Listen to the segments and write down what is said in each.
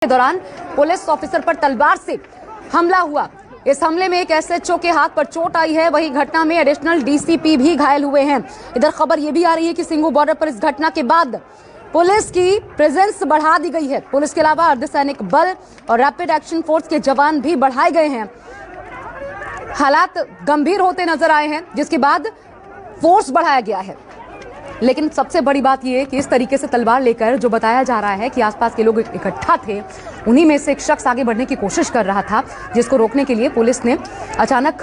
दौरान police officer पर तलवार से हमला हुआ। इस हमले में एक एसएचओ के हाथ पर चोट आई है। वही घटना में एडिशनल डीसीपी भी घायल हुए हैं। इधर खबर यह भी आ रही है कि सिंगू बॉर्डर पर इस घटना के बाद पुलिस की प्रेजेंस बढ़ा दी गई है। पुलिस के अलावा अर्धसैनिक बल और रैपिड एक्शन फोर्स के जवान भी बढ़ाए गए हैं। हालात गंभीर होते नजर आए हैं, जिसके बाद फोर्स बढ़ाया गया है। लेकिन सबसे बड़ी बात यह है कि इस तरीके से तलवार लेकर जो बताया जा रहा है कि आसपास के लोग इकट्ठा थे, उन्हीं में से एक शख्स आगे बढ़ने की कोशिश कर रहा था, जिसको रोकने के लिए पुलिस ने अचानक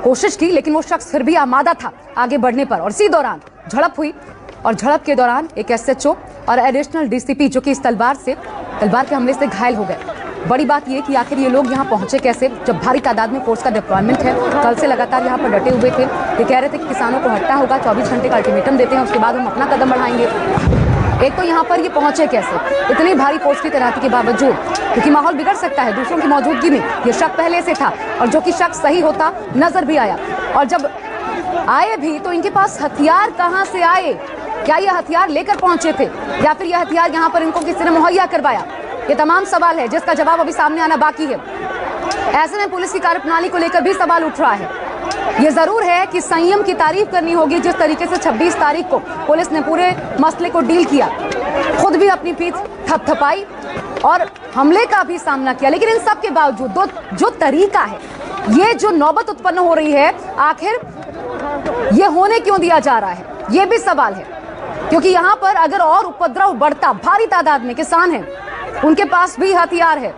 कोशिश की, लेकिन वो शख्स फिर भी आमादा था आगे बढ़ने पर। और इसी दौरान झड़प हुई और झड़प के दौरान एक एसएचओ और एडिशनल डीसीपी जो कि इस तलवार के हमले से घायल हो गए। बड़ी बात यह कि आखिर ये लोग यहाँ पहुंचे कैसे, जब भारी तादाद में फोर्स का डिप्लॉयमेंट है। कल से लगातार यहाँ पर डटे हुए थे। ये कह रहे थे कि किसानों को हटना होगा, 24 घंटे का अल्टीमेटम देते हैं, उसके बाद हम अपना कदम बढ़ाएंगे। एक तो यहाँ पर ये पहुंचे कैसे इतनी भारी फोर्स की तैनाती के बावजूद, क्योंकि माहौल बिगड़ सकता है दूसरों की मौजूदगी में। ये शक पहले से था और जो कि शक सही होता नजर भी आया। और जब आए भी तो इनके पास हथियार कहां से आए? क्या ये हथियार लेकर पहुंचे थे या फिर यह हथियार यहाँ पर इनको किसी ने मुहैया करवाया? ये तमाम सवाल है जिसका जवाब अभी सामने आना बाकी है। ऐसे में पुलिस की कार्यप्रणाली को लेकर भी सवाल उठ रहा है। ये जरूर है कि संयम की तारीफ करनी होगी जिस तरीके से 26 तारीख को पुलिस ने पूरे मसले को डील किया, खुद भी अपनी पीठ थपथपाई और हमले का भी सामना किया। लेकिन इन सब के बावजूद जो तरीका है, ये जो नौबत उत्पन्न हो रही है, आखिर ये होने क्यों दिया जा रहा है, ये भी सवाल है। क्योंकि यहाँ पर अगर और उपद्रव बढ़ता, भारी तादाद में किसान हैं, उनके पास भी हथियार है,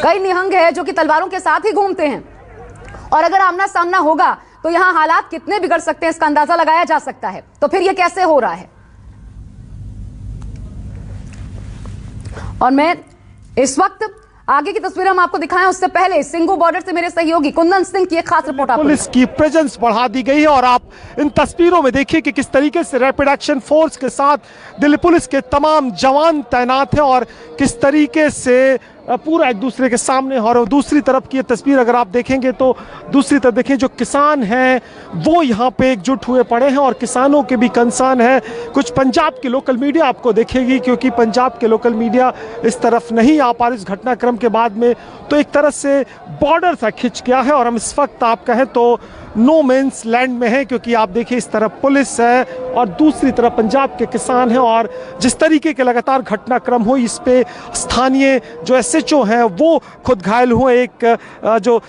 कई निहंग है जो कि तलवारों के साथ ही घूमते हैं, और अगर आमना सामना होगा तो यहाँ हालात कितने बिगड़ सकते हैं इसका अंदाजा लगाया जा सकता है। तो फिर ये कैसे हो रहा है? और मैं इस वक्त आगे की तस्वीर हम आपको दिखाएं, उससे पहले सिंगू बॉर्डर से मेरे सहयोगी कुंदन सिंह की एक खास रिपोर्ट। पुलिस की प्रेजेंस बढ़ा दी गई है और आप इन तस्वीरों में देखिए कि किस तरीके से रैपिड एक्शन फोर्स के साथ दिल्ली पुलिस के तमाम जवान तैनात हैं और किस तरीके से पूरा एक दूसरे के सामने। और दूसरी तरफ की ये तस्वीर अगर आप देखेंगे तो दूसरी तरफ देखें, जो किसान हैं वो यहाँ पे एकजुट हुए पड़े हैं और किसानों के भी कंसर्न है। कुछ पंजाब की लोकल मीडिया आपको देखेगी, क्योंकि पंजाब के लोकल मीडिया इस तरफ नहीं आ पा रही इस घटनाक्रम के बाद में, तो एक तरह से बॉर्डर सा खिंच गया है और हम इस वक्त आप कहें तो नो मेंस लैंड में है। क्योंकि आप देखिए इस तरफ पुलिस है और दूसरी तरफ पंजाब के किसान हैं और जिस तरीके के लगातार घटनाक्रम हो, इस पे स्थानीय जो एसएचओ हैं वो खुद घायल हुए। एक जो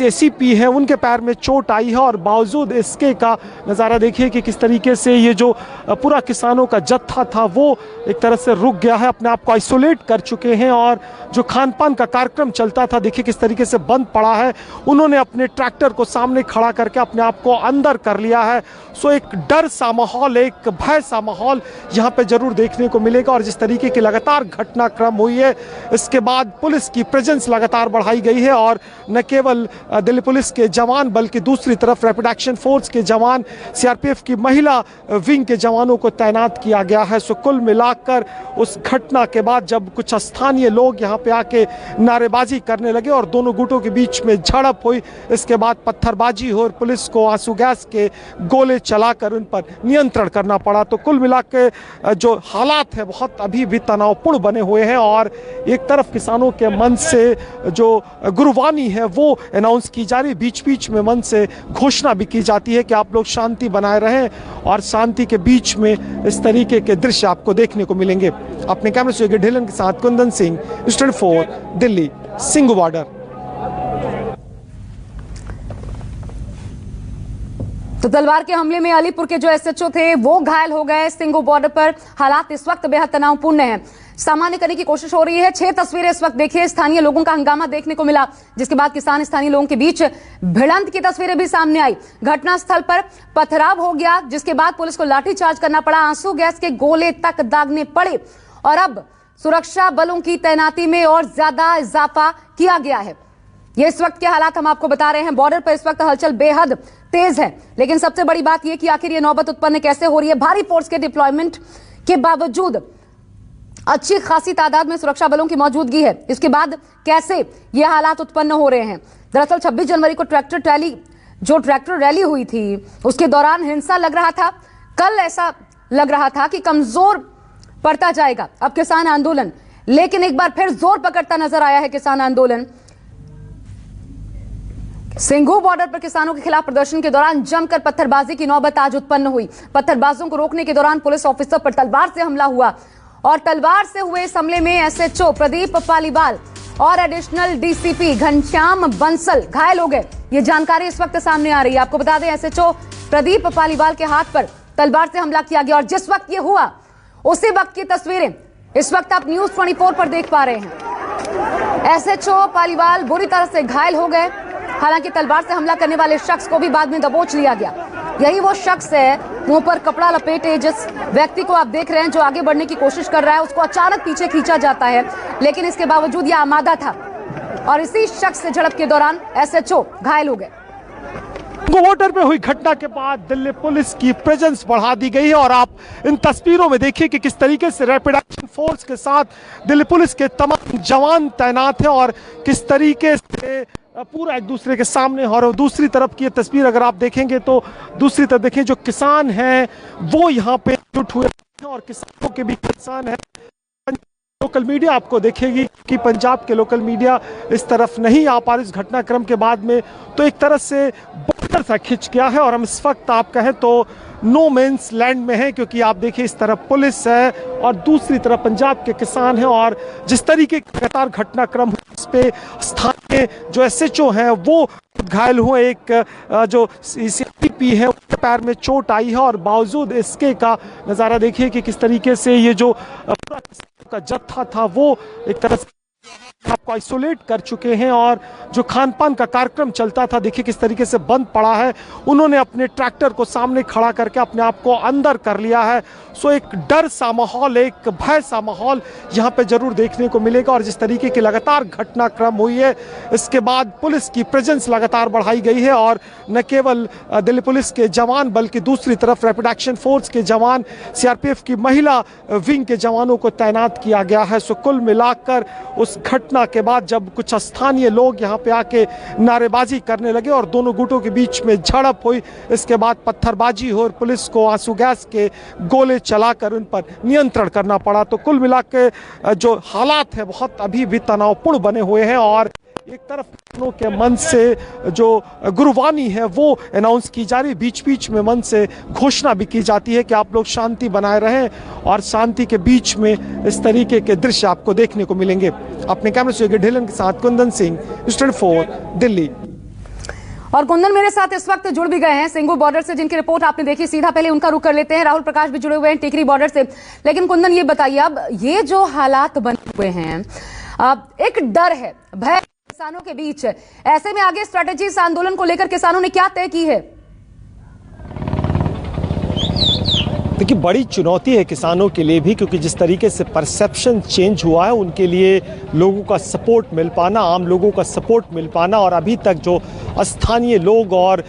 एसीपी है उनके पैर में चोट आई है और बावजूद इसके का नज़ारा देखिए कि किस तरीके से ये जो पूरा किसानों का जत्था था वो एक तरह से रुक गया है, अपने आप को आइसोलेट कर चुके हैं। और जो खान पान का कार्यक्रम चलता था देखिए किस तरीके से बंद पड़ा है। उन्होंने अपने ट्रैक्टर को सामने खड़ा करके अपने आप को अंदर कर लिया है। सो एक डर सा माहौल, एक भय सा माहौल यहाँ पे जरूर देखने को मिलेगा। और जिस तरीके की लगातार घटनाक्रम हुई है, इसके बाद पुलिस की प्रेजेंस लगातार बढ़ाई गई है और न केवल दिल्ली पुलिस के जवान बल्कि दूसरी तरफ रैपिड एक्शन फोर्स के जवान, सीआरपीएफ की महिला विंग के जवानों को तैनात किया गया है। सो कुल मिलाकर उस घटना के बाद जब कुछ स्थानीय लोग यहाँ पे आके नारेबाजी करने लगे और दोनों गुटों के बीच में झड़प हुई, इसके बाद पत्थरबाजी हो और पुलिस को आंसू गैस के गोले चलाकर उन पर नियंत्रण करना पड़ा। तो कुल मिलाकर जो हालात है बहुत अभी भी तनावपूर्ण बने हुए हैं और एक तरफ किसानों के मन से जो गुरबानी है वो अनाउंस की जा रही है, बीच बीच में मन से घोषणा भी की जाती है कि आप लोग शांति बनाए रहें, और शांति के बीच में इस तरीके के दृश्य आपको देखने को मिलेंगे। अपने कैमरे से ढिलन के साथ कुंदन सिंह, स्टूडियो 4 दिल्ली, सिंगू बॉर्डर। तो तलवार के हमले में अलीपुर के जो एसएचओ थे वो घायल हो गए। सिंगू बॉर्डर पर हालात इस वक्त बेहद तनावपूर्ण हैं। सामान्य करने की कोशिश हो रही है। 6 तस्वीरें इस वक्त देखिए, स्थानीय लोगों का हंगामा देखने को मिला, जिसके बाद किसान स्थानीय लोगों के बीच भिड़ंत की तस्वीरें भी सामने आई। घटनास्थल पर पथराव हो गया, जिसके बाद पुलिस को लाठीचार्ज करना पड़ा, आंसू गैस के गोले तक दागने पड़े और अब सुरक्षा बलों की तैनाती में और ज्यादा इजाफा किया गया है। ये इस वक्त के हालात हम आपको बता रहे हैं। बॉर्डर पर इस वक्त हलचल बेहद तेज है, लेकिन सबसे बड़ी बात यह कि आखिर ये नौबत उत्पन्न कैसे हो रही है। भारी फोर्स के डिप्लॉयमेंट के बावजूद अच्छी खासी तादाद में सुरक्षा बलों की मौजूदगी है, इसके बाद कैसे ये हालात उत्पन्न हो रहे हैं। दरअसल 26 जनवरी को ट्रैक्टर रैली हुई थी, उसके दौरान हिंसा लग रहा था। कल ऐसा लग रहा था कि कमजोर पड़ता जाएगा अब किसान आंदोलन। लेकिन एक बार फिर जोर पकड़ता नजर आया है किसान आंदोलन। सिंघू बॉर्डर पर किसानों के खिलाफ प्रदर्शन के दौरान जमकर पत्थरबाजी की नौबत आज उत्पन्न हुई। पत्थरबाजों को रोकने के दौरान पुलिस ऑफिसर पर तलवार से हमला हुआ और तलवार से हुए इस हमले में एसएचओ प्रदीप पालीवाल और एडिशनल डीसीपी घनश्याम बंसल घायल हो गए। ये जानकारी इस वक्त सामने आ रही है। आपको बता दें, एसएचओ प्रदीप पालीवाल के हाथ पर तलवार से हमला किया गया और जिस वक्त ये हुआ उसी वक्त की तस्वीरें इस वक्त आप न्यूज 24 पर देख पा रहे हैं। एसएचओ पालीवाल बुरी तरह से घायल हो गए। हालांकि तलवार से हमला करने वाले शख्स को भी बाद में दबोच लिया गया। यही वो शख्स है, मुंह पर कपड़ा लपेटे जिस व्यक्ति को आप देख रहे हैं जो आगे बढ़ने की कोशिश कर रहा है, उसको अचानक पीछे खींचा जाता है, लेकिन इसके बावजूद यह आमादा था और इसी शख्स से झड़प के दौरान एसएचओ घायल हो गए। बॉर्डर में हुई घटना के बाद दिल्ली पुलिस की प्रेजेंस बढ़ा दी गई है और आप इन तस्वीरों में देखिए कि किस तरीके से रैपिड एक्शन फोर्स के साथ दिल्ली पुलिस के तमाम जवान तैनात हैं और किस तरीके से पूरा एक दूसरे के सामने। और दूसरी तरफ की ये तस्वीर अगर आप देखेंगे तो दूसरी तरफ देखें, जो किसान हैं वो यहाँ पे जुट हुए हैं और किसानों के भी किसान हैं। लोकल मीडिया आपको देखेगी कि पंजाब के लोकल मीडिया इस तरफ नहीं आ पा रही इस घटनाक्रम के बाद में, तो एक तरह से बॉर्डर सा खिंच गया है और हम इस वक्त आप कहें तो नो मेंस लैंड में है, क्योंकि आप देखिए इस तरफ पुलिस है और दूसरी तरफ पंजाब के किसान हैं और जिस तरीके का लगातार घटनाक्रम इस पे स्थानीय जो एसएचओ हैं वो घायल हुए। एक जो सीआरपीएफ है उसके पैर में चोट आई है और बावजूद इसके का नज़ारा देखिए कि किस तरीके से ये जो पूरा का जत्था था वो एक तरह से आपको आइसोलेट कर चुके हैं और जो खान पान का कार्यक्रम चलता था देखिए किस तरीके से बंद पड़ा है। उन्होंने अपने ट्रैक्टर को सामने खड़ा करके अपने आप को अंदर कर लिया है। सो एक डर सा माहौल, एक भय सा माहौल यहाँ पे जरूर देखने को मिलेगा और जिस तरीके की लगातार घटनाक्रम हुई है इसके बाद पुलिस की प्रेजेंस लगातार बढ़ाई गई है और न केवल दिल्ली पुलिस के जवान बल्कि दूसरी तरफ रैपिड एक्शन फोर्स के जवान, सीआरपीएफ की महिला विंग के जवानों को तैनात किया गया है। सो कुल मिलाकर उस घटना के बाद जब कुछ स्थानीय लोग यहाँ पे आके नारेबाजी करने लगे और दोनों गुटों के बीच में झड़प हुई, इसके बाद पत्थरबाजी हुई और पुलिस को आंसू गैस के गोले चलाकर उन पर नियंत्रण करना पड़ा। तो कुल मिलाकर जो हालात है बहुत अभी भी तनावपूर्ण बने हुए हैं और एक तरफ किसानों के मन से जो गुरबानी है वो अनाउंस की जा रही है, बीच बीच में मन से घोषणा भी की जाती है कि आप लोग शांति बनाए रहें और शांति के बीच में इस तरीके के दृश्य आपको देखने को मिलेंगे। अपने कैमरे से ढिलन के साथ कुंदन सिंह, न्यूज़ 24 दिल्ली। और कुंदन मेरे साथ इस वक्त जुड़ भी गए हैं सिंघू बॉर्डर से, जिनकी रिपोर्ट आपने देखी। सीधा पहले उनका रुख कर लेते हैं। राहुल प्रकाश भी जुड़े हुए हैं टिकरी बॉर्डर से। लेकिन कुंदन ये बताइए, अब ये जो हालात बने हुए हैं, अब एक डर है, भय किसानों के बीच है, ऐसे में आगे स्ट्रेटेजी इस आंदोलन को लेकर किसानों ने क्या तय की है? देखिए बड़ी चुनौती है किसानों के लिए भी, क्योंकि जिस तरीके से परसेप्शन चेंज हुआ है उनके लिए लोगों का सपोर्ट मिल पाना, आम लोगों का सपोर्ट मिल पाना और अभी तक जो स्थानीय लोग और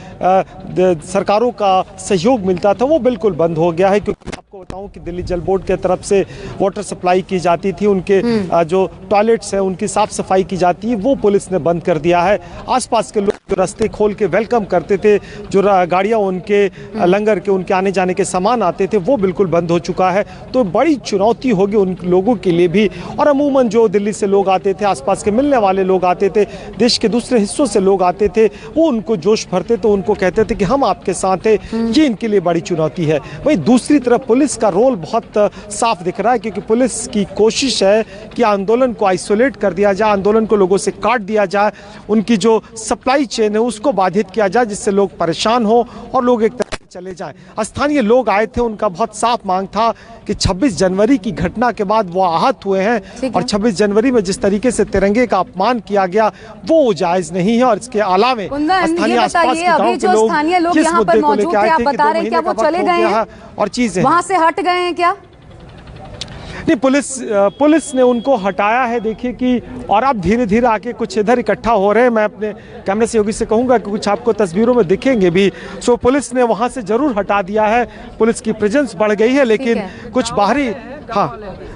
सरकारों का सहयोग मिलता था वो बिल्कुल बंद हो गया है। क्योंकि आपको बताऊं कि दिल्ली जल बोर्ड की तरफ से वाटर सप्लाई की जाती थी, उनके जो टॉयलेट्स हैं उनकी साफ सफाई की जाती है वो पुलिस ने बंद कर दिया है। आसपास के लोग जो रास्ते खोल के वेलकम करते थे, जो गाड़ियां उनके लंगर के उनके आने जाने के सामान आते थे वो बिल्कुल बंद हो चुका है। तो बड़ी चुनौती होगी उन लोगों के लिए भी। और अमूमन जो दिल्ली से लोग आते थे, आसपास के मिलने वाले लोग आते थे, देश के दूसरे हिस्सों से लोग आते थे, वो उनको जोश भरते तो उनको कहते थे कि हम आपके साथ हैं। ये इनके लिए बड़ी चुनौती है। वहीं दूसरी तरफ पुलिस का रोल बहुत साफ दिख रहा है, क्योंकि पुलिस की कोशिश है कि आंदोलन को आइसोलेट कर दिया जाए, आंदोलन को लोगों से काट दिया जाए, उनकी जो सप्लाई चेन है उसको बाधित किया जाए जिससे लोग परेशान हो और लोग एक तरह से चले जाएं। स्थानीय लोग आए थे, उनका बहुत साफ मांग था कि 26 जनवरी की घटना के बाद वो आहत हुए हैं और 26 जनवरी में जिस तरीके से तिरंगे का अपमान किया गया वो जायज नहीं है। और इसके अलावे स्थानीय आसपास के गांव के लोग जिस मुद्दे को लेकर आए थे कि 2 महीने का वक्त हो गया और चीजें वहां से हट गए हैं क्या? नहीं, पुलिस ने उनको हटाया है। देखिए कि और आप धीरे धीरे आके कुछ इधर इकट्ठा हो रहे हैं। मैं अपने कैमरे सहयोगी से कहूंगा कि कुछ आपको तस्वीरों में दिखेंगे भी। सो पुलिस ने वहां से जरूर हटा दिया है, पुलिस की प्रेजेंस बढ़ गई है, लेकिन कुछ बाहरी, हाँ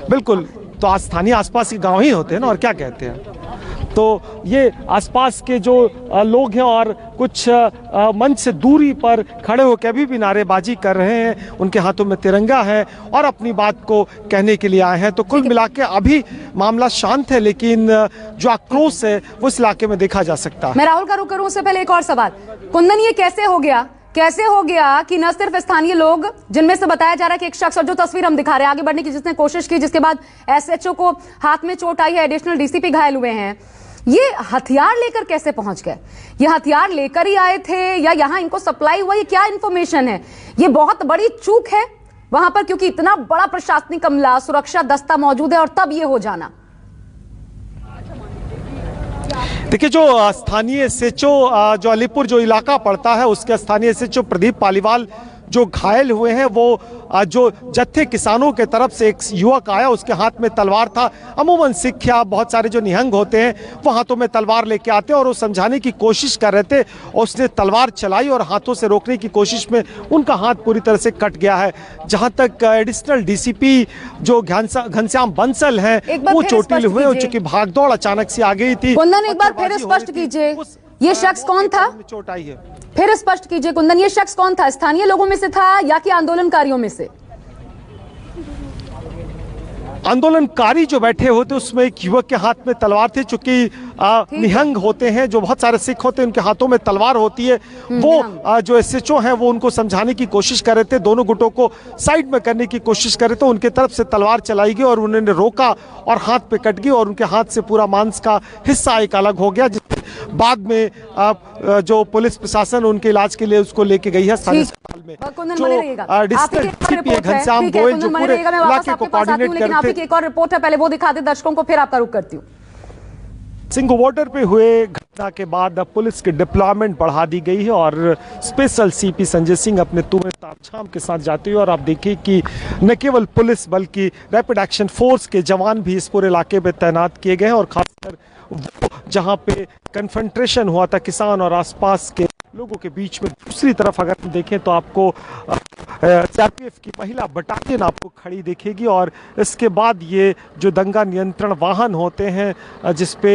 बिल्कुल, तो स्थानीय आसपास के गाँव ही होते हैं ना, और क्या कहते हैं। तो ये आसपास के जो लोग हैं और कुछ मंच से दूरी पर खड़े होकर अभी भी नारेबाजी कर रहे हैं, उनके हाथों में तिरंगा है और अपनी बात को कहने के लिए आए हैं। तो कुल मिला के अभी मामला शांत है, लेकिन जो आक्रोश है वो इस इलाके में देखा जा सकता है। मैं राहुल का रुख करूं उससे पहले एक और सवाल, कुंदन, ये कैसे हो गया कि न सिर्फ स्थानीय लोग, जिनमें से बताया जा रहा है कि एक शख्स, और जो तस्वीर हम दिखा रहे हैं आगे बढ़ने की जिसने कोशिश की, जिसके बाद एसएचओ को हाथ में चोट आई है, एडिशनल डीसीपी घायल हुए हैं, ये हथियार लेकर कैसे पहुंच गए? ये हथियार लेकर ही आए थे या यहां इनको सप्लाई हुआ? ये क्या इंफॉर्मेशन है? ये बहुत बड़ी चूक है वहां पर, क्योंकि इतना बड़ा प्रशासनिक अमला, सुरक्षा दस्ता मौजूद है और तब ये हो जाना। देखिए, जो स्थानीय एसएचओ जो अलीपुर जो इलाका पड़ता है उसके स्थानीय एसएचओ प्रदीप पालीवाल जो घायल हुए हैं, वो जो जत्थे किसानों के तरफ से एक युवक आया, उसके हाथ में तलवार था। अमूमन सिख या बहुत सारे जो निहंग होते हैं वो हाथों में तलवार लेके आते हैं और वो समझाने की कोशिश कर रहे थे, और उसने तलवार चलाई और हाथों से रोकने की कोशिश में उनका हाथ पूरी तरह से कट गया है। जहां तक एडिशनल डीसीपी जो घनश्याम बंसल हैं वो चोटिल हुए, चूंकि भागदौड़ अचानक से आ गई थी। कुंदन, एक बार फिर स्पष्ट कीजिए, ये शख्स कौन था? चोट आई है, फिर स्पष्ट कीजिए कुंदन, ये शख्स कौन था? स्थानीय लोगों में से था या कि आंदोलनकारियों में से? आंदोलनकारी जो बैठे होते उसमें एक युवक के हाथ में तलवार थी, चूंकि निहंग होते हैं, जो बहुत सारे सिख होते हैं उनके हाथों में तलवार होती है। वो जो एसएचओ हैं वो उनको समझाने की कोशिश कर रहे थे, दोनों गुटों को साइड में करने की कोशिश कर रहे थे, उनके तरफ से तलवार चलाई गई और उन्होंने रोका और हाथ पे कट गई और उनके हाथ से पूरा मांस का हिस्सा एक अलग हो गया, जिसके बाद में जो पुलिस प्रशासन उनके इलाज के लिए उसको लेके गई है स्थानीय अस्पताल में। जो डिस्ट्रिक्ट डीसीपी घनश्याम गोयल जो पूरे इलाके को कोऑर्डिनेट करते हैं। एक और रिपोर्ट है, पहले वो दिखा दे दर्शकों को, फिर आपका रुख करती हूँ। सिंघू बॉर्डर पे हुए घटना के बाद पुलिस की डिप्लॉयमेंट बढ़ा दी गई है और स्पेशल सीपी संजय सिंह अपने तुम्हें तामझाम के साथ जाते हुए, और आप देखिए कि न केवल पुलिस बल्कि रैपिड एक्शन फोर्स के जवान भी इस पूरे इलाके पे तैनात किए गए हैं। और खासकर वो जहां पे कन्फ्रंटेशन हुआ था किसान और आसपास के लोगों के बीच में, दूसरी तरफ अगर हम देखें तो आपको सीआरपीएफ की महिला बटालियन आपको खड़ी दिखेगी और इसके बाद ये जो दंगा नियंत्रण वाहन होते हैं जिसपे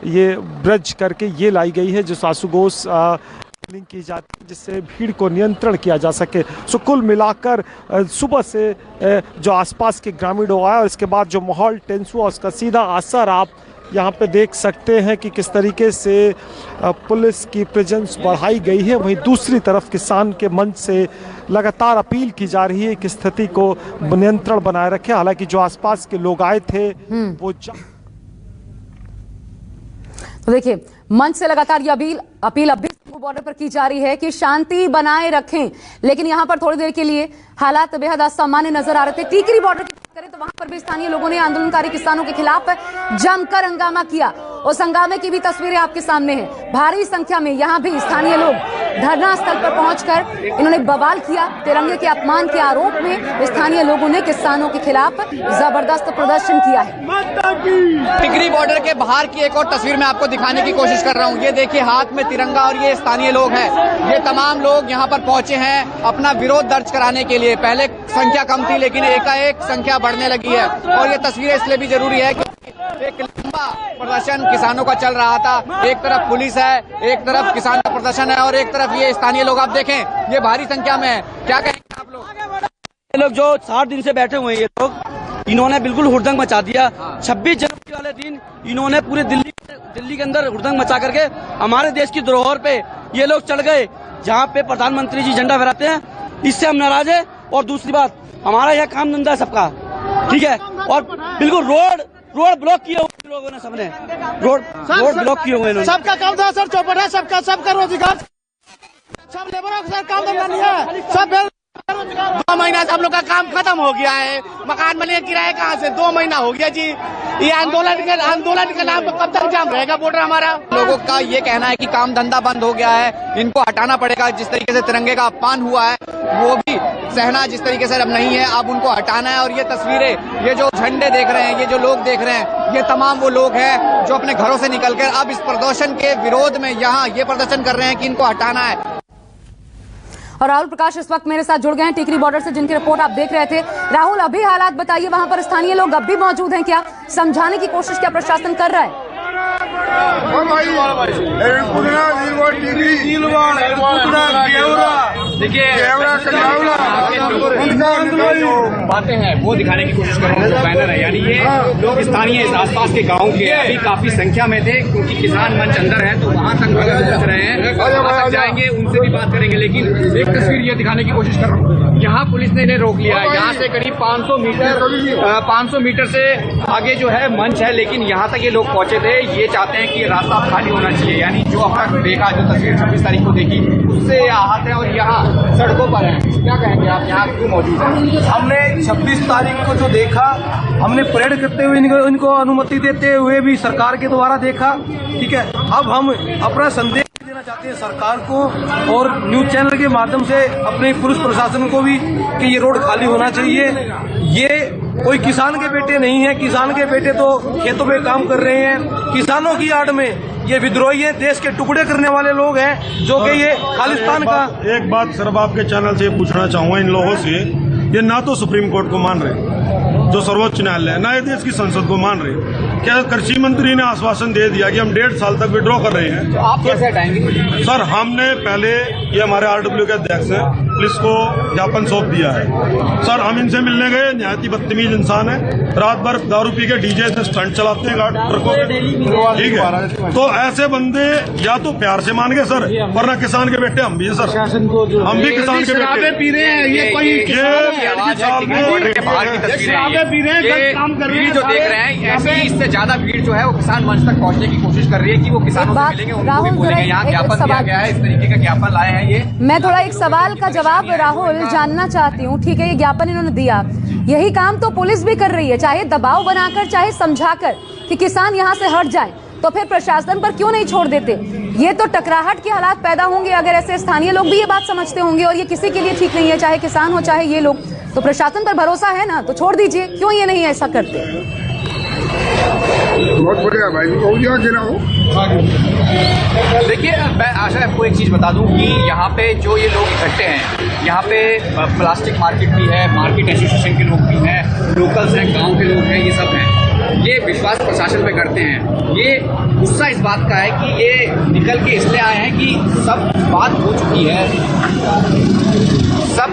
ये ब्रज करके ये लाई गई है, जो सासुगोस लिंक की जाती है जिससे भीड़ को नियंत्रण किया जा सके। सो कुल मिलाकर सुबह से जो आसपास के ग्रामीणों आया और इसके बाद जो माहौल टेंस हुआ उसका सीधा असर आप यहाँ पे देख सकते हैं कि किस तरीके से पुलिस की प्रेजेंस बढ़ाई गई है। वहीं दूसरी तरफ किसान के मंच से लगातार अपील की जा रही है कि स्थिति को नियंत्रण बनाए रखें। हालांकि जो आसपास के लोग आए थे वो तो देखिए, मंच से लगातार ये अपील अब भी बॉर्डर पर की जा रही है कि शांति बनाए रखें, लेकिन यहां पर थोड़ी देर के लिए हालात बेहद असामान्य नजर आ रहे थे। टीकरी बॉर्डर की बात करें तो वहां पर भी स्थानीय लोगों ने आंदोलनकारी किसानों के खिलाफ जमकर हंगामा किया। उस हंगामे की भी तस्वीरें आपके सामने हैं। भारी संख्या में यहां भी स्थानीय लोग धरना स्थल पर पहुंचकर इन्होंने बवाल किया। तिरंगे के अपमान के आरोप में स्थानीय लोगों ने किसानों के खिलाफ जबरदस्त प्रदर्शन किया है। टिकरी बॉर्डर के बाहर की एक और तस्वीर मैं आपको दिखाने की कोशिश कर रहा हूं। ये देखिए, हाथ में तिरंगा और ये स्थानीय लोग हैं। ये तमाम लोग यहां पर पहुंचे हैं अपना विरोध दर्ज कराने के लिए। पहले संख्या कम थी लेकिन एकाएक संख्या बढ़ने लगी है और ये तस्वीरें इसलिए भी जरूरी है कि एक लंबा प्रदर्शन किसानों का चल रहा था। एक तरफ पुलिस है, एक तरफ किसान का प्रदर्शन है और एक तरफ ये स्थानीय लोग। आप देखें, ये भारी संख्या में है। क्या कहेंगे आप लोग? ये लोग जो 60 दिन से बैठे हुए हैं, ये लोग, इन्होंने बिल्कुल हुड़दंग मचा दिया। 26 जनवरी वाले दिन इन्होंने पूरे दिल्ली के अंदर हुड़दंग मचा करके हमारे देश की धरोहर पे ये लोग चढ़ गए, जहाँ पे प्रधानमंत्री जी झंडा फहराते हैं। इससे हम नाराज है। और दूसरी बात, हमारा यह काम धंधा है सबका, ठीक है, और बिल्कुल रोड ब्लॉक किए हुए लोगों ने, सबने रोड ब्लॉक किए हुए हैं। सबका काम था सर, चौपट है सबका रोजगार, सब लेबरों का सर काम धंधा नहीं है, सब 2 महीना से हम लोग का काम खत्म हो गया है। मकान बने, किराए कहाँ से? 2 महीना हो गया जी। ये आंदोलन के नाम पर कब तक जाम रहेगा बॉर्डर हमारा? लोगों का ये कहना है कि काम धंधा बंद हो गया है, इनको हटाना पड़ेगा। जिस तरीके से तिरंगे का अपमान हुआ है वो भी सहना जिस तरीके से अब नहीं है, अब उनको हटाना है। और ये तस्वीरें, ये जो झंडे देख रहे हैं, ये जो लोग देख रहे हैं, ये तमाम वो लोग हैं जो अपने घरों से निकलकर अब इस प्रदर्शन के विरोध में यहाँ ये प्रदर्शन कर रहे हैं कि इनको हटाना है। और राहुल प्रकाश इस वक्त मेरे साथ जुड़ गए हैं टिकरी बॉर्डर से, जिनकी रिपोर्ट आप देख रहे थे। राहुल, अभी हालात बताइए, वहां पर स्थानीय लोग अब भी मौजूद हैं क्या? समझाने की कोशिश क्या प्रशासन कर रहा है? बातें हैं वो दिखाने की कोशिश कर रहा हूँ। जो बैनर है यानी ये लोग स्थानीय आसपास के गांव के अभी काफी संख्या में थे, क्योंकि किसान मंच अंदर है तो वहां तक पहुंच रहे हैं, वहां तक जाएंगे, उनसे भी बात करेंगे। लेकिन एक तस्वीर ये दिखाने की कोशिश कर रहा हूँ, यहाँ पुलिस ने इन्हें रोक लिया है। यहाँ से करीब 500 मीटर से आगे जो है मंच है, लेकिन यहाँ तक ये लोग पहुंचे थे। ये चाहते हैं कि रास्ता खाली होना चाहिए, यानी जो अब तक देखा, जो तस्वीर 26 तारीख को देखी, उससे आहत है और यहाँ सड़कों पर है। क्या कहेंगे आप, यहाँ क्यों मौजूद है? हमने 26 तारीख को जो देखा, हमने परेड करते हुए इनको अनुमति देते हुए भी सरकार के द्वारा देखा, ठीक है। अब हम अपना संदेश देना चाहते हैं सरकार को और न्यूज चैनल के माध्यम से अपने पुलिस प्रशासन को भी कि ये रोड खाली होना चाहिए। ये कोई किसान के बेटे नहीं है, किसान के बेटे तो खेतों में काम कर रहे हैं। किसानों की आड़ में ये विद्रोही है, देश के टुकड़े करने वाले लोग हैं, जो कि ये खालिस्तान का। एक बात सिर्फ आपके चैनल से पूछना चाहूंगा इन लोगों से, ये ना तो सुप्रीम कोर्ट को मान रहे, जो सर्वोच्च न्यायालय है, ना ये देश की संसद को मान रहे। क्या कृषि मंत्री ने आश्वासन दे दिया कि हम 1.5 साल तक विड्रॉ कर रहे हैं, तो आप कैसे हटाएंगे? सर हमने पहले, ये हमारे RW के अध्यक्ष हैं, पुलिस को ज्ञापन सौंप दिया है। सर हम इनसे मिलने गए, निहायती बदतमीज इंसान है, रात भर दारू पी के डीजे से स्टंट चलाते हैं ट्रकों में, ठीक है। तो ऐसे बंदे या तो प्यार से मान गए सर, वरना किसान के बेटे हम भी हैं सर, हम भी किसान के बेटे पी रहे हैं। ये कोई भीड़ जो देख रहे हैं, ऐसे ही इससे ज्यादा भीड़ जो है वो किसान मंच तक पहुंचने की कोशिश कर रही है कि वो किसानों से मिलेंगे, उनको भी बोलेंगे। यहाँ ज्ञापन दिया गया है, इस तरीके का ज्ञापन लाए हैं ये। मैं थोड़ा एक सवाल का जवाब राहुल जानना चाहती हूँ। ठीक है, ये ज्ञापन इन्होंने दिया, यही काम तो पुलिस भी कर रही है, चाहे दबाव बनाकर चाहे समझाकर कि किसान यहाँ से हट जाए, तो फिर प्रशासन पर क्यों नहीं छोड़ देते? ये तो टकराहट के हालात पैदा होंगे अगर ऐसे स्थानीय लोग भी ये बात समझते होंगे, और ये किसी के लिए ठीक नहीं है, चाहे किसान हो चाहे ये लोग। तो प्रशासन पर भरोसा है ना, तो छोड़ दीजिए, क्यों ये नहीं ऐसा करते? बहुत बढ़िया भाई, देखिए मैं आशा आपको एक चीज बता दूं कि यहाँ पे जो ये लोग इकट्ठे हैं, यहाँ पे प्लास्टिक मार्केट भी है, मार्केट एसोसिएशन के लोग भी हैं, लोकल्स हैं, गांव के लोग हैं, ये सब हैं। ये विश्वास प्रशासन पे करते हैं। ये गुस्सा इस बात का है कि ये निकल के इसलिए आए हैं कि सब बात हो चुकी है, सब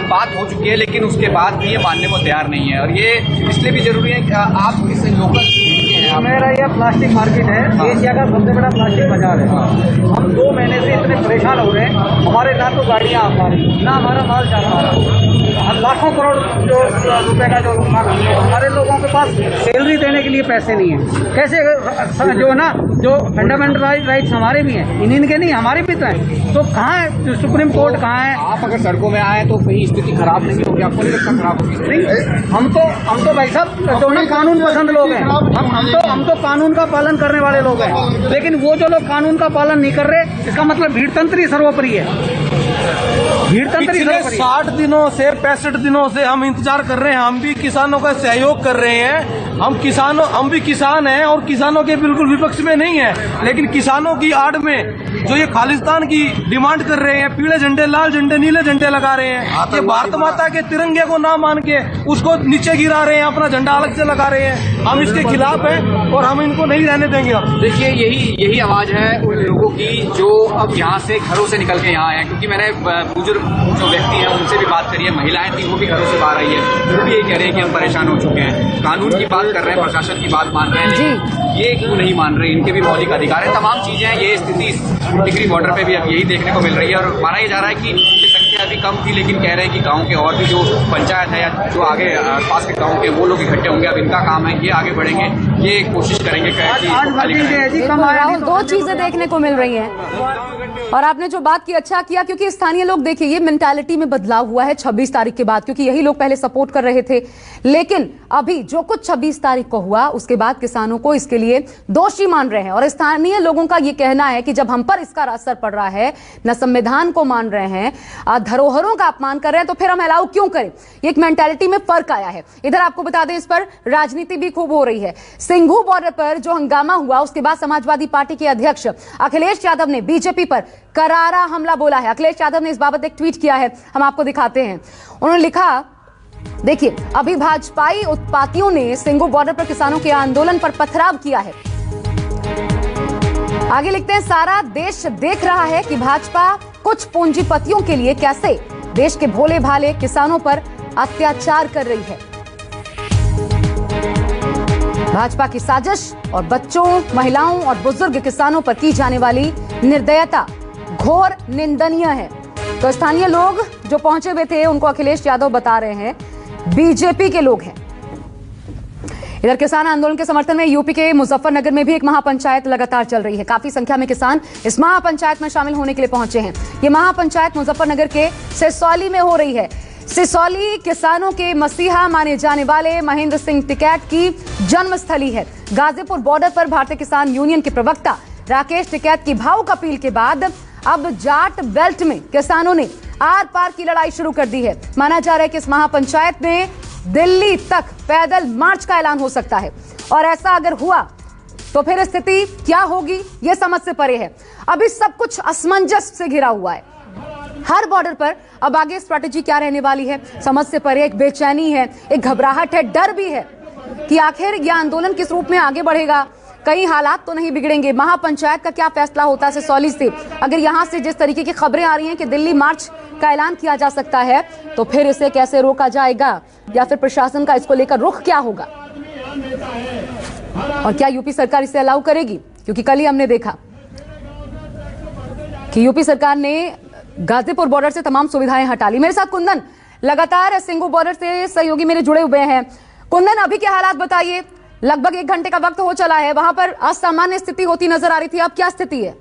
बात हो चुकी है, लेकिन उसके बाद भी ये मानने को तैयार नहीं है। और ये इसलिए भी जरूरी है कि आप इस लोकल मेरा यह प्लास्टिक मार्केट है, एशिया का सबसे बड़ा प्लास्टिक बाजार है। हम 2 महीने से इतने परेशान हो रहे हैं, हमारे ना तो गाड़ियाँ आ पा रही, ना हमारा माल जा पा रहा। लाखों करोड़ जो रुपए का जो हमारे लोगों के पास सैलरी देने के लिए पैसे नहीं है। कैसे जो ना जो फंडामेंटल राइट्स हमारे भी हैं, इनके नहीं, हमारे भी तो हैं। तो कहाँ है सुप्रीम कोर्ट, कहाँ है? आप अगर सड़कों में आए तो कहीं स्थिति खराब नहीं होगी, आपको नहीं लगता खराब होगी? नहीं, हम तो भाई साहब दोनों कानून पसंद लोग हैं, हम तो कानून का पालन करने वाले लोग हैं। लेकिन वो जो लोग कानून का पालन नहीं कर रहे, इसका मतलब भीड़तंत्र ही सर्वोपरि है। पिछले 60 दिनों से 65 दिनों से हम इंतजार कर रहे हैं, हम भी किसानों का सहयोग कर रहे हैं। हम भी किसान हैं और किसानों के बिल्कुल विपक्ष में नहीं है, लेकिन किसानों की आड़ में जो ये खालिस्तान की डिमांड कर रहे हैं, पीले झंडे, लाल झंडे, नीले झंडे लगा रहे हैं, ये भारत माता के तिरंगे को ना मान के उसको नीचे गिरा रहे हैं, अपना झंडा अलग से लगा रहे हैं। हम इसके खिलाफ हैं और हम इनको नहीं रहने देंगे। अब देखिए यही आवाज है उन लोगों की जो अब यहाँ से घरों से निकल के यहाँ आए हैं, क्योंकि मैंने बुजुर्ग जो व्यक्ति हैं उनसे भी बात करी है, महिलाएं थी वो भी घरों से बाहर आई है, वो भी यही कह रहे हैं कि हम परेशान हो चुके हैं। कानून की बात कर रहे हैं, प्रशासन की बात मान रहे हैं, ये क्यों नहीं मान रहे? इनके भी मौलिक अधिकार है, तमाम चीजें हैं। ये स्थिति टिकरी बॉर्डर पे भी अब यही देखने को मिल रही है। और माना जा रहा है कि संख्या अभी कम थी, लेकिन कह रहे हैं कि गांव के और भी जो पंचायत है या जो आगे पास के गांव के वो लोग इकट्ठे होंगे, अब इनका काम है, ये आगे बढ़ेंगे, ये कोशिश करेंगे। राहुल, 2 चीजें देखने को मिल रही हैं, और आपने जो बात की अच्छा किया, क्योंकि स्थानीय लोग, देखिए ये मेंटालिटी में बदलाव हुआ है 26 तारीख के बाद, क्योंकि यही लोग पहले सपोर्ट कर रहे थे, लेकिन अभी जो कुछ 26 तारीख को हुआ उसके बाद किसानों को इसके लिए दोषी मान रहे हैं। और स्थानीय लोगों का ये कहना है कि जब हम पर इसका असर पड़ रहा है, न संविधान को मान रहे हैं, धरोहरों का अपमान कर रहे हैं, तो फिर हम अलाउ क्यों करें? एक मेंटालिटी में फर्क आया है। इधर आपको बता दें, इस पर राजनीति भी खूब हो रही है। सिंघू बॉर्डर पर जो हंगामा हुआ, उसके बाद समाजवादी पार्टी के अध्यक्ष अखिलेश यादव ने बीजेपी पर करारा हमला बोला है। अखिलेश यादव ने इस बाबत एक ट्वीट किया है, हम आपको दिखाते हैं। उन्होंने लिखा, देखिए, अभी भाजपाई उत्पातियों ने सिंघू बॉर्डर पर किसानों के आंदोलन पर पथराव किया है। आगे लिखते हैं, सारा देश देख रहा है कि भाजपा कुछ पूंजीपतियों के लिए कैसे देश के भोले भाले किसानों पर अत्याचार कर रही है। भाजपा की साजिश और बच्चों, महिलाओं और बुजुर्ग किसानों पर की जाने वाली निर्दयता घोर निंदनीय है। तो स्थानीय लोग जो पहुंचे हुए थे उनको अखिलेश यादव बता रहे हैं बीजेपी के लोग हैं। इधर किसान आंदोलन के समर्थन में यूपी के मुजफ्फरनगर में भी एक महापंचायत लगातार चल रही है। काफी संख्या में किसान इस महापंचायत में शामिल होने के लिए पहुंचे हैं। ये महापंचायत मुजफ्फरनगर के सिसौली में हो रही है। सिसौली किसानों के मसीहा माने जाने वाले महेंद्र सिंह टिकैत की जन्मस्थली है। गाजीपुर बॉर्डर पर भारतीय किसान यूनियन के प्रवक्ता राकेश टिकैत की भावुक अपील के बाद अब जाट बेल्ट में किसानों ने आर पार की लड़ाई शुरू कर दी है। माना जा रहा है कि इस महापंचायत में दिल्ली तक पैदल मार्च का ऐलान हो सकता है और ऐसा अगर हुआ तो फिर स्थिति क्या होगी ये समझ से परे है। अभी सब कुछ असमंजस से घिरा हुआ है हर बॉर्डर पर। अब आगे स्ट्रैटेजी क्या रहने वाली है समझ से परे। एक बेचैनी है, एक घबराहट है, डर भी है कि आखिर यह आंदोलन किस रूप में आगे बढ़ेगा। कई हालात तो नहीं बिगड़ेंगे। महापंचायत का क्या फैसला होता है सिसौली से। अगर यहां से जिस तरीके की खबरें आ रही हैं कि दिल्ली मार्च का ऐलान किया जा सकता है तो फिर इसे कैसे रोका जाएगा या फिर प्रशासन का इसको लेकर रुख क्या होगा और क्या यूपी सरकार इसे अलाउ करेगी। क्योंकि कल ही हमने देखा कि यूपी सरकार ने गाजीपुर बॉर्डर से तमाम सुविधाएं हटा ली। मेरे साथ कुंदन लगातार सिंगू बॉर्डर से सहयोगी मेरे जुड़े हुए हैं। कुंदन, अभी के हालात बताइए। लगभग 1 घंटे का वक्त हो चला है, वहां पर असामान्य स्थिति होती नजर आ रही थी, अब क्या स्थिति है?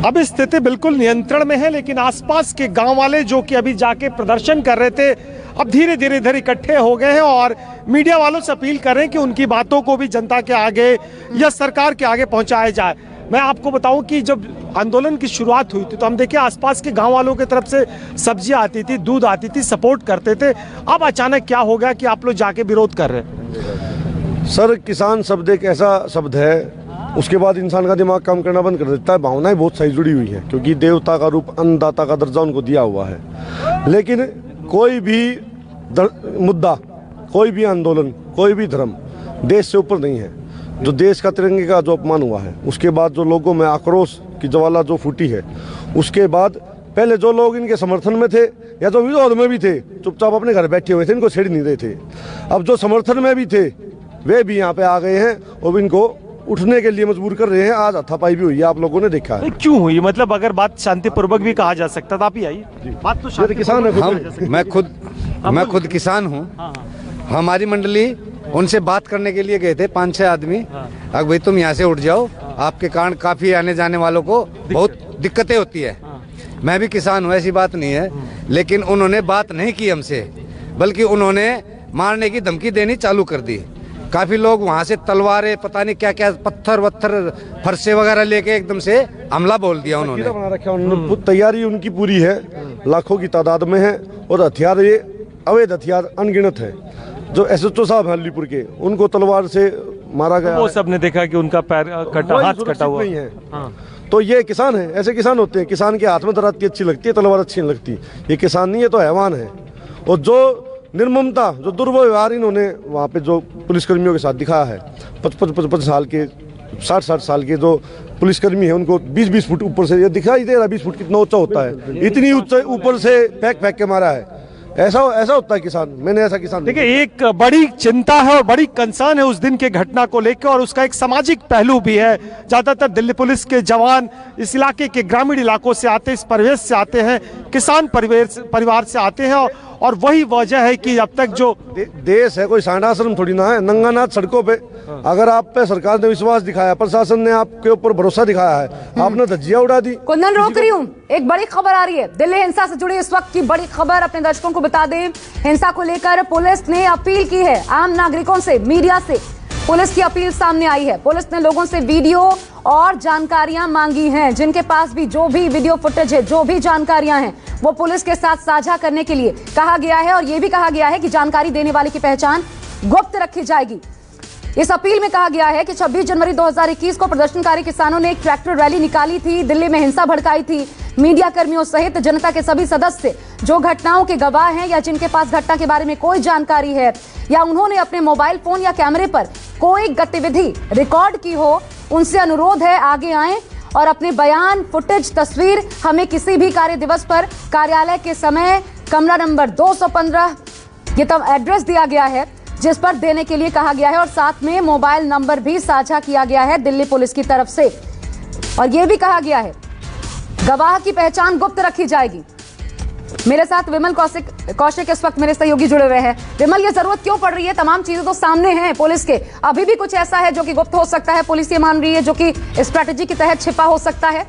अब स्थिति बिल्कुल नियंत्रण में है, लेकिन आसपास के गांव वाले जो कि अभी जाके प्रदर्शन कर रहे थे अब धीरे धीरे इधर इकट्ठे हो गए हैं और मीडिया वालों से अपील कर रहे हैं कि उनकी बातों को भी जनता के आगे या सरकार के आगे पहुंचाया जाए। मैं आपको बताऊं कि जब आंदोलन की शुरुआत हुई थी तो हम देखिए आसपास के गांव वालों की तरफ से सब्जियां आती थी, दूध आती थी, सपोर्ट करते थे। अब अचानक क्या हो गया कि आप लोग जाके विरोध कर रहे हैं? सर, किसान शब्द एक ऐसा शब्द है उसके बाद इंसान का दिमाग काम करना बंद कर देता है। भावनाएं बहुत सही जुड़ी हुई है क्योंकि देवता का रूप, अन्नदाता का दर्जा उनको दिया हुआ है। लेकिन कोई भी मुद्दा, कोई भी आंदोलन, कोई भी धर्म देश से ऊपर नहीं है। जो देश का तिरंगे का जो अपमान हुआ है, उसके बाद जो लोगों में आक्रोश की ज्वाला जो फूटी है, उसके बाद पहले जो लोग इनके समर्थन में थे या जो विरोध में भी थे चुपचाप अपने घर बैठे हुए थे, इनको छेड़ नहीं रहे थे। अब जो समर्थन में भी थे वे भी यहाँ पे आ गए हैं और इनको उठने के लिए मजबूर कर रहे हैं। आज हाथापाई भी हुई है, आप लोगों ने देखा है। क्यों हुई? मतलब अगर बात शांतिपूर्वक भी कहा जा सकता था, आप ही आइए। बात तो शांति किसान है, मैं खुद किसान हूँ। हमारी मंडली उनसे बात करने के लिए गए थे 5-6 आदमी। अब भाई तुम यहाँ से उठ जाओ, आपके कारण काफी आने जाने वालों को बहुत दिक्कतें होती है। मैं भी किसान हूँ, ऐसी बात नहीं है, लेकिन उन्होंने बात नहीं की हमसे, बल्कि उन्होंने मारने की धमकी देनी चालू कर दी। काफी लोग वहाँ से तलवारें, पता नहीं क्या क्या, पत्थर वत्थर, फरसे वगैरह लेके एकदम से हमला बोल दिया उन्होंने। बना रखा उन्होंने, तैयारी उनकी पूरी है, लाखों की तादाद में है और हथियार, ये अवैध हथियार अनगिनत है। जो एसएचओ साहब हैं अलीपुर के, उनको तलवार से मारा गया। वो सबने देखा कि उनका पैर कटा, हाथ कटा हुआ नहीं है। तो ये किसान है, ऐसे किसान होते हैं। किसान के हाथ में दराती अच्छी लगती है, तलवार अच्छी नहीं लगती। ये किसान नहीं है तो हैवान है। और जो निर्ममता, जो दुर्व्यवहार इन्होंने वहाँ पे जो पुलिसकर्मियों के साथ दिखाया है, 55 साल के, 60 साल के जो पुलिसकर्मी है, उनको 20 फुट ऊपर से, ये दिखाई दे रहा 20 फुट कितना ऊंचा होता है, इतनी ऊंचाई ऊपर से फेंक के मारा है। ऐसा होता है किसान। मैंने ऐसा किसान देखिए, एक बड़ी चिंता है और बड़ी कंसर्न है उस दिन के घटना को लेकर, और उसका एक सामाजिक पहलू भी है। ज्यादातर दिल्ली पुलिस के जवान इस इलाके के ग्रामीण इलाकों से आते, इस परिवेश से आते हैं, किसान परिवार से आते हैं, और वही वजह है कि अब तक जो देश है कोई सांडा आश्रम थोड़ी ना है। नंगानाथ सड़कों पे अगर आप पे सरकार ने विश्वास दिखाया, प्रशासन ने आपके ऊपर भरोसा दिखाया है, आपने धज्जियां उड़ा दी। कुंदन, रोक रही हूँ, एक बड़ी खबर आ रही है दिल्ली हिंसा से जुड़ी इस वक्त की बड़ी खबर। अपने दर्शकों को बता दें, हिंसा को लेकर पुलिस ने अपील की है आम नागरिकों से, मीडिया से। पुलिस की अपील सामने आई है। पुलिस ने लोगों से वीडियो और जानकारियां मांगी हैं। जिनके पास भी जो भी वीडियो फुटेज है, जो भी जानकारियां हैं, वो पुलिस के साथ साझा करने के लिए कहा गया है। और यह भी कहा गया है कि जानकारी देने वाले की पहचान गुप्त रखी जाएगी। इस अपील में कहा गया है कि 26 जनवरी 2021 को प्रदर्शनकारी किसानों ने एक ट्रैक्टर रैली निकाली थी, दिल्ली में हिंसा भड़काई थी। मीडिया कर्मियों सहित जनता के सभी सदस्य जो घटनाओं के गवाह हैं या जिनके पास घटना के बारे में कोई जानकारी है या उन्होंने अपने मोबाइल फोन या कैमरे पर कोई गतिविधि रिकॉर्ड की हो, उनसे अनुरोध है आगे आएं और अपने बयान, फुटेज, तस्वीर हमें किसी भी कार्य दिवस पर कार्यालय के समय कमरा नंबर 215 ये तब एड्रेस दिया गया है जिस पर देने के लिए कहा गया है और साथ में मोबाइल नंबर भी साझा किया गया है दिल्ली पुलिस की तरफ से। और यह भी कहा गया है गवाह की पहचान गुप्त रखी जाएगी। मेरे साथ विमल कौशिक इस वक्त मेरे सहयोगी जुड़े हुए हैं। विमल, ये जरूरत क्यों पड़ रही है? तमाम चीजें तो सामने हैं पुलिस के, अभी भी कुछ ऐसा है जो कि गुप्त हो सकता है, पुलिस ये मान रही है, जो कि स्ट्रैटेजी के तहत छिपा हो सकता है?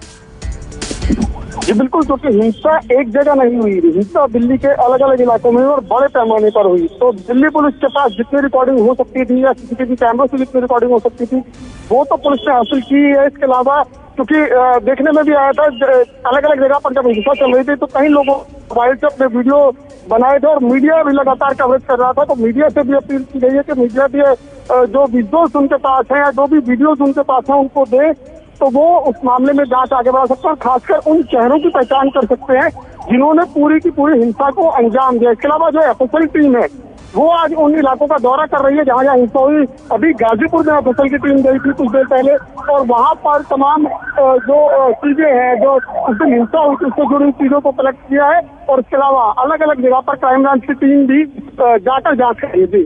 जी बिल्कुल, क्योंकि हिंसा एक जगह नहीं हुई, हिंसा दिल्ली के अलग अलग इलाकों में और बड़े पैमाने पर हुई। तो दिल्ली पुलिस के पास जितनी रिकॉर्डिंग हो सकती थी या सीसीटीवी कैमरों से जितनी रिकॉर्डिंग हो सकती थी वो तो पुलिस ने हासिल की है। इसके अलावा क्योंकि देखने में भी आया था अलग अलग जगह पर जब हिंसा चल रही थी तो कई लोगों मोबाइल से अपने वीडियो बनाए थे और मीडिया भी लगातार कवरेज कर रहा था। तो मीडिया से भी अपील की गई है कि मीडिया भी जो विजुअल्स उनके पास है या जो भी वीडियोज उनके पास है उनको दे, तो वो उस मामले में जांच आगे बढ़ा सकते हैं और खासकर उन चेहरों की पहचान कर सकते हैं जिन्होंने पूरी की पूरी हिंसा को अंजाम दिया। इसके अलावा जो एफएसएल टीम है वो आज उन इलाकों का दौरा कर रही है जहां जहां हिंसा हुई। अभी गाजीपुर में एफएसएल की टीम गई थी कुछ देर पहले और वहां पर तमाम जो चीजें हैं जो उस दिन हिंसा हुई उससे जुड़ी चीजों को कलेक्ट किया है और इसके अलावा अलग अलग जगह पर क्राइम ब्रांच की टीम भी जाकर जांच कर रही थी।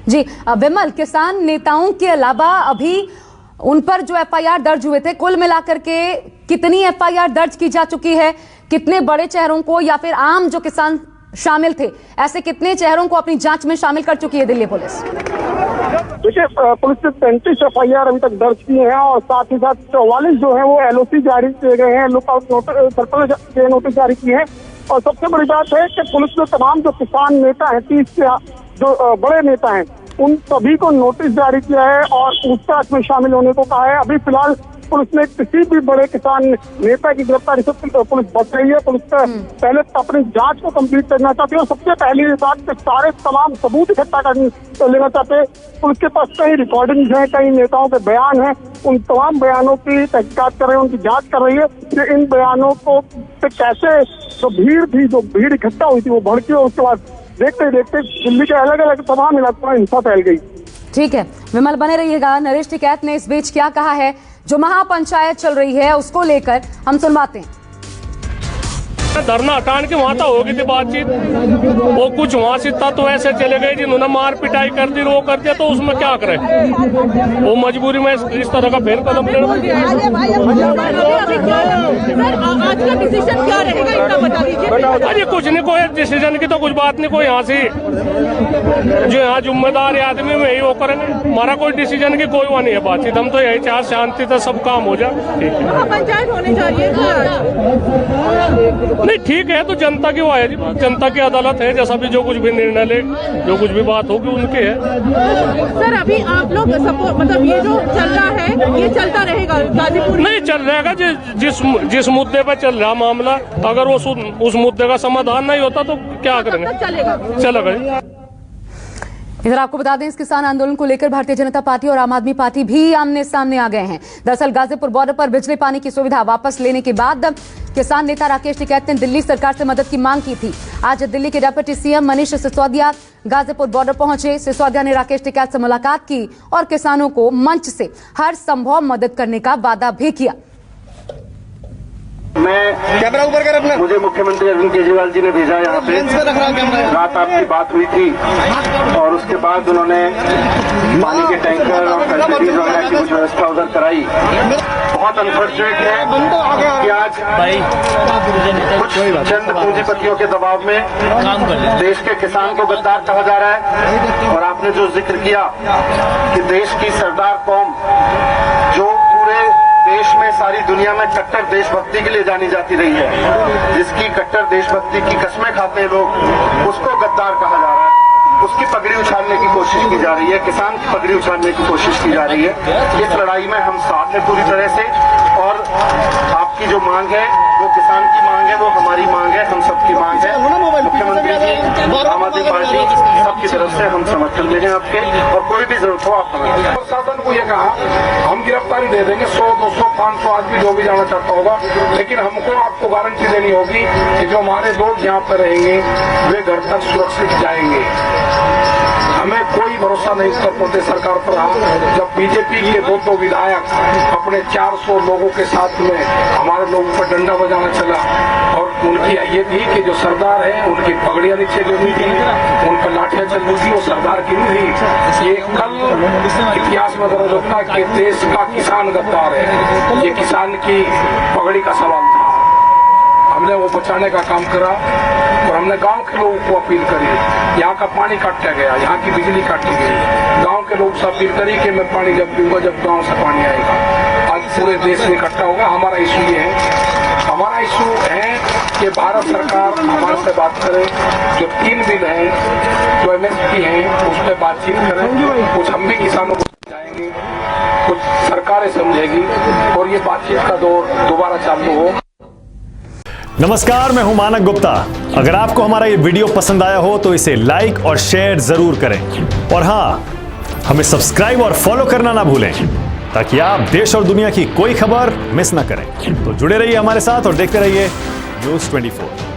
जी विमल, किसान नेताओं के अलावा अभी उन पर जो एफआईआर दर्ज हुए थे, कुल मिलाकर के कितनी एफआईआर दर्ज की जा चुकी है? कितने बड़े चेहरों को या फिर आम जो किसान शामिल थे, ऐसे कितने चेहरों को अपनी जांच में शामिल कर चुकी है दिल्ली पुलिस? देखिए, पुलिस ने 35 एफआईआर अभी तक दर्ज किए हैं और साथ ही साथ 44 जो है वो एलओसी जारी किए गए हैं, लुकआउट नोटिस जारी किए हैं। और सबसे बड़ी बात है कि पुलिस ने तमाम जो किसान नेता हैं, 30 से जो बड़े नेता हैं, उन सभी को नोटिस जारी किया है और पूछताछ में शामिल होने को कहा है। अभी फिलहाल पुलिस ने किसी भी बड़े किसान नेता की गिरफ्तारी से पुलिस बच रही है। पुलिस पहले अपनी जांच को कंप्लीट करना चाहती है और सबसे पहली बात के सारे तमाम सबूत इकट्ठा लेना चाहते हैं। पुलिस के पास कई रिकॉर्डिंग्स हैं, कई नेताओं के बयान हैं, उन तमाम बयानों की तहकीकात कर रही है, उनकी जांच कर रही है कि इन बयानों को कैसे जो भीड़ थी, जो भीड़ इकट्ठा हुई थी वो भड़की और उसके बाद देखते देखते दिल्ली के अलग अलग तमाम इलाकों में हिंसा फैल गई। ठीक है विमल, बने रहिएगा। नरेश टिकैत ने इस बीच क्या कहा है जो महापंचायत चल रही है उसको लेकर, हम सुनवाते हैं। धरना हटाने की वहां होगी थी बातचीत, वो कुछ वहां से था तो ऐसे चले गए जिन्होंने मार पिटाई कर दी, वो कर दिया, तो उसमें क्या करे, वो मजबूरी में इस तरह का फेर कदम लेना। अरे कुछ नहीं, कोई डिसीजन की तो कुछ बात नहीं, कोई यहाँ से जो यहाँ जिम्मेदार आदमी में यही वो करेंगे, हमारा कोई डिसीजन की कोई वो नहीं है बातचीत। हम तो यही चाह शांति से सब काम हो जाए। पंचायत होनी चाहिए नहीं, ठीक है, तो जनता की वो है जी, जनता की अदालत है, जैसा भी जो कुछ भी निर्णय ले, जो कुछ भी बात होगी उनके है। सर अभी आप लोग मतलब ये जो चल रहा है ये चलता रहेगा गाजीपुर? नहीं चल रहेगा, जिस मुद्दे पर चल रहा मामला, अगर वो उस मुद्दे का समाधान नहीं होता तो क्या करेंगे, चलेगा। इधर आपको बता दें, इस किसान आंदोलन को लेकर भारतीय जनता पार्टी और आम आदमी पार्टी भी आमने सामने आ गए हैं। दरअसल गाजीपुर बॉर्डर पर बिजली पानी की सुविधा वापस लेने के बाद किसान नेता राकेश टिकैत ने दिल्ली सरकार से मदद की मांग की थी। आज दिल्ली के deputy CM Manish Sisodia Ghazipur border पहुंचे। सिसोदिया ने राकेश टिकैत से मुलाकात की और किसानों को मंच से हर संभव मदद करने का वादा भी किया। मैं कैमरा ऊपर कर अपना, मुझे मुख्यमंत्री अरविंद केजरीवाल जी ने भेजा यहाँ पे, रात आपकी बात हुई थी और उसके बाद उन्होंने पानी के टैंकर और फैसिलिटीज वगैरह की कुछ व्यवस्था उधर कराई। बहुत अनफॉर्चुनेट है कि आज कुछ चंद पूंजीपतियों के दबाव में देश के किसान को गद्दार कहा जा रहा है। और आपने जो जिक्र किया कि देश की सरदार कौम जो पूरे देश में सारी दुनिया में कट्टर देशभक्ति के लिए जानी जाती रही है, जिसकी कट्टर देशभक्ति की कस्में खाते हैं लोग, उसको गद्दार कहा जा रहा है। उसकी पगड़ी उछालने की कोशिश की जा रही है, किसान की पगड़ी उछालने की कोशिश की जा रही है। इस लड़ाई में हम साथ हैं पूरी तरह से और आपकी जो मांग है वो किसान की मांग है वो हमारी मांग है, हम सबकी मांग है। मुख्यमंत्री जी, आम आदमी पार्टी सबकी तरफ से हम समर्थन दे रहे हैं आपके, और कोई भी जरूरत हो आप हमें बताएं। प्रशासन को ये कहा हम गिरफ्तारी दे देंगे, 100, 200, 500 आदमी जो भी जाना चाहता होगा, लेकिन हमको आपको गारंटी देनी होगी कि जो हमारे लोग यहाँ पर रहेंगे वे घर तक सुरक्षित जाएंगे। हमें कोई भरोसा नहीं उत्तर प्रदेश सरकार पर रहा जब बीजेपी के 2 विधायक अपने 400 लोगों के साथ में हमारे लोगों पर डंडा बजाना चला, और उनकी ये थी कि जो सरदार है उनकी पगड़ियां नीचे गिरी थी, उन पर लाठियां चल रही थी, वो सरदार की नहीं थी। ये कल इतिहास में दर्ज होता है कि देश का किसान गद्दार है, ये किसान की पगड़ी का सवाल था। हमने वो बचाने का काम करा, और हमने गांव के लोगों को अपील करी, यहाँ का पानी काटा गया, यहाँ की बिजली काटी गई, गांव के लोग से अपील करी कि मैं पानी जब पीऊंगा जब गांव से पानी आएगा। आज पूरे देश में इकट्ठा होगा। हमारा इशू ये है, हमारा इशू है कि भारत सरकार हमारे से बात करे, जो 3 बिल हैं जो MSP हैं उस पर बातचीत करें, कुछ हम भी किसानों को समझाएंगे, कुछ सरकारें समझेगी, और ये बातचीत का दौर दोबारा चालू हो। नमस्कार, मैं हूं मानक गुप्ता। अगर आपको हमारा ये वीडियो पसंद आया हो तो इसे लाइक और शेयर जरूर करें, और हां, हमें सब्सक्राइब और फॉलो करना ना भूलें ताकि आप देश और दुनिया की कोई खबर मिस ना करें। तो जुड़े रहिए हमारे साथ और देखते रहिए News 24।